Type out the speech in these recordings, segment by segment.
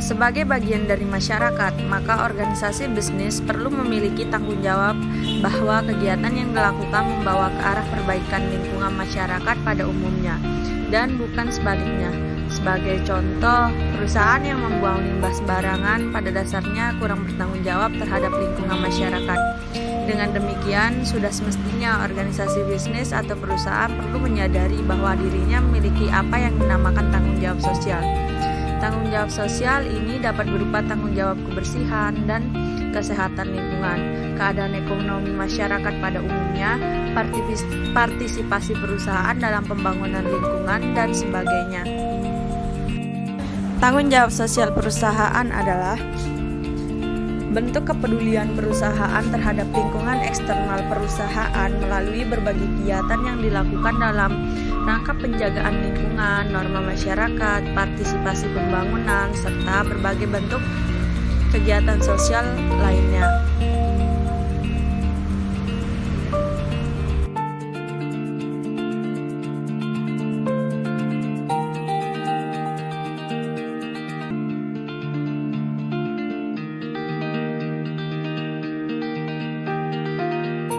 Sebagai bagian dari masyarakat, maka organisasi bisnis perlu memiliki tanggung jawab bahwa kegiatan yang dilakukan membawa ke arah perbaikan lingkungan masyarakat pada umumnya, dan bukan sebaliknya. Sebagai contoh, perusahaan yang membuang limbah sembarangan pada dasarnya kurang bertanggung jawab terhadap lingkungan masyarakat. Dengan demikian, sudah semestinya organisasi bisnis atau perusahaan perlu menyadari bahwa dirinya memiliki apa yang dinamakan tanggung jawab sosial. Tanggung jawab sosial ini dapat berupa tanggung jawab kebersihan dan kesehatan lingkungan, keadaan ekonomi masyarakat pada umumnya, partisipasi perusahaan dalam pembangunan lingkungan, dan sebagainya. Tanggung jawab sosial perusahaan adalah bentuk kepedulian perusahaan terhadap lingkungan eksternal perusahaan melalui berbagai kegiatan yang dilakukan dalam rangka penjagaan lingkungan, norma masyarakat, partisipasi pembangunan, serta berbagai bentuk kegiatan sosial lainnya.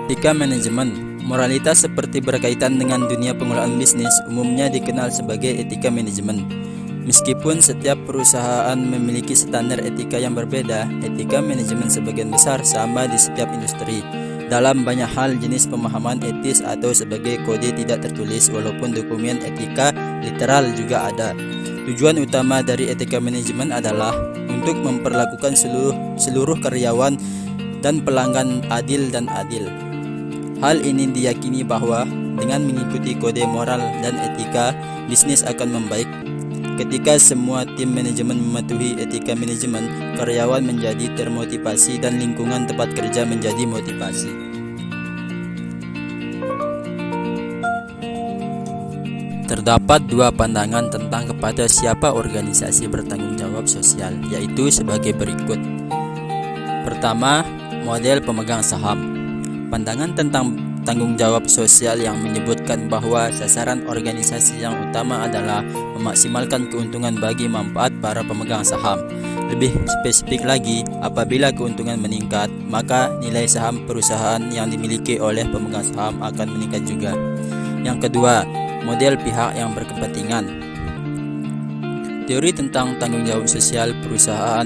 Etika manajemen. Moralitas seperti berkaitan dengan dunia pengelolaan bisnis umumnya dikenal sebagai etika manajemen. Meskipun setiap perusahaan memiliki standar etika yang berbeda, etika manajemen sebagian besar sama di setiap industri. Dalam banyak hal, jenis pemahaman etis atau sebagai kode tidak tertulis, walaupun dokumen etika literal juga ada. Tujuan utama dari etika manajemen adalah untuk memperlakukan seluruh karyawan dan pelanggan adil dan adil. Hal ini diyakini bahwa dengan mengikuti kode moral dan etika, bisnis akan membaik. Ketika semua tim manajemen mematuhi etika manajemen, karyawan menjadi termotivasi dan lingkungan tempat kerja menjadi motivasi. Terdapat dua pandangan tentang kepada siapa organisasi bertanggung jawab sosial, yaitu sebagai berikut. Pertama, model pemegang saham. Pandangan tentang tanggung jawab sosial yang menyebutkan bahwa sasaran organisasi yang utama adalah memaksimalkan keuntungan bagi manfaat para pemegang saham. Lebih spesifik lagi, apabila keuntungan meningkat, maka nilai saham perusahaan yang dimiliki oleh pemegang saham akan meningkat juga. Yang kedua, model pihak yang berkepentingan. Teori tentang tanggung jawab sosial perusahaan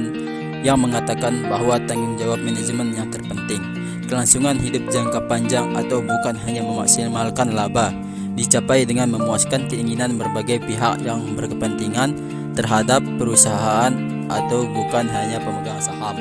yang mengatakan bahwa tanggung jawab manajemen yang terpenting, kelangsungan hidup jangka panjang atau bukan hanya memaksimalkan laba, dicapai dengan memuaskan keinginan berbagai pihak yang berkepentingan terhadap perusahaan atau bukan hanya pemegang saham.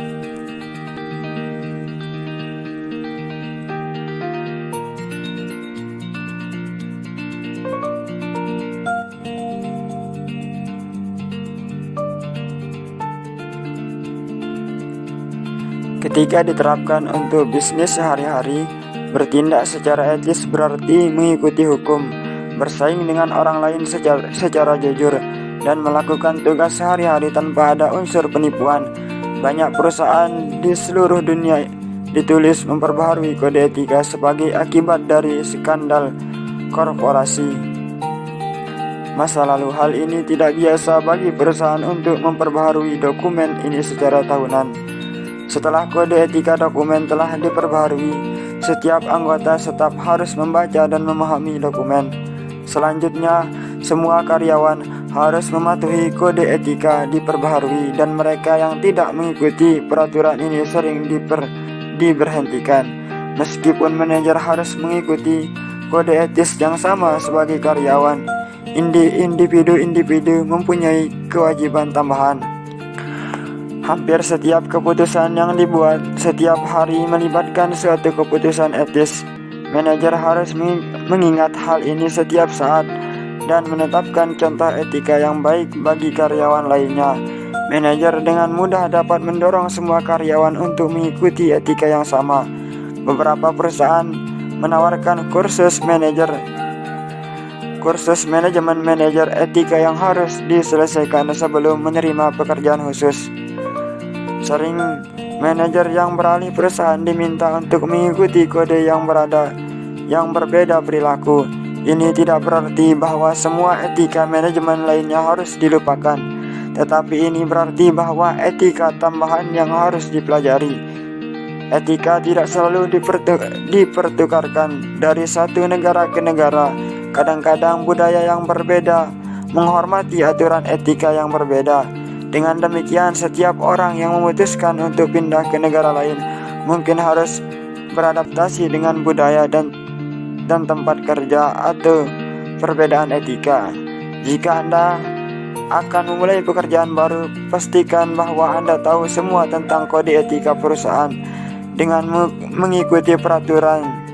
Ketika diterapkan untuk bisnis sehari-hari, bertindak secara etis berarti mengikuti hukum, bersaing dengan orang lain secara jujur, dan melakukan tugas sehari-hari tanpa ada unsur penipuan. Banyak perusahaan di seluruh dunia ditulis memperbaharui kode etika sebagai akibat dari skandal korporasi masa lalu. Hal ini tidak biasa bagi perusahaan untuk memperbaharui dokumen ini secara tahunan. Setelah kode etika dokumen telah diperbaharui, setiap anggota staf harus membaca dan memahami dokumen. Selanjutnya, semua karyawan harus mematuhi kode etika diperbaharui, dan mereka yang tidak mengikuti peraturan ini sering diberhentikan. Meskipun manajer harus mengikuti kode etis yang sama sebagai karyawan, individu-individu mempunyai kewajiban tambahan. Hampir setiap keputusan yang dibuat setiap hari melibatkan suatu keputusan etis. Manajer harus mengingat hal ini setiap saat dan menetapkan contoh etika yang baik bagi karyawan lainnya. Manajer dengan mudah dapat mendorong semua karyawan untuk mengikuti etika yang sama. Beberapa perusahaan menawarkan kursus manajemen manajer etika yang harus diselesaikan sebelum menerima pekerjaan khusus. Sering manajer yang beralih perusahaan diminta untuk mengikuti kode yang berbeda perilaku. Ini tidak berarti bahwa semua etika manajemen lainnya harus dilupakan. tetapi ini berarti bahwa etika tambahan yang harus dipelajari. Etika tidak selalu dipertukarkan dari satu negara ke negara. Kadang-kadang budaya yang berbeda menghormati aturan etika yang berbeda. Dengan demikian, setiap orang yang memutuskan untuk pindah ke negara lain mungkin harus beradaptasi dengan budaya dan tempat kerja atau perbedaan etika. Jika Anda akan memulai pekerjaan baru, pastikan bahwa Anda tahu semua tentang kode etika perusahaan dengan mengikuti peraturan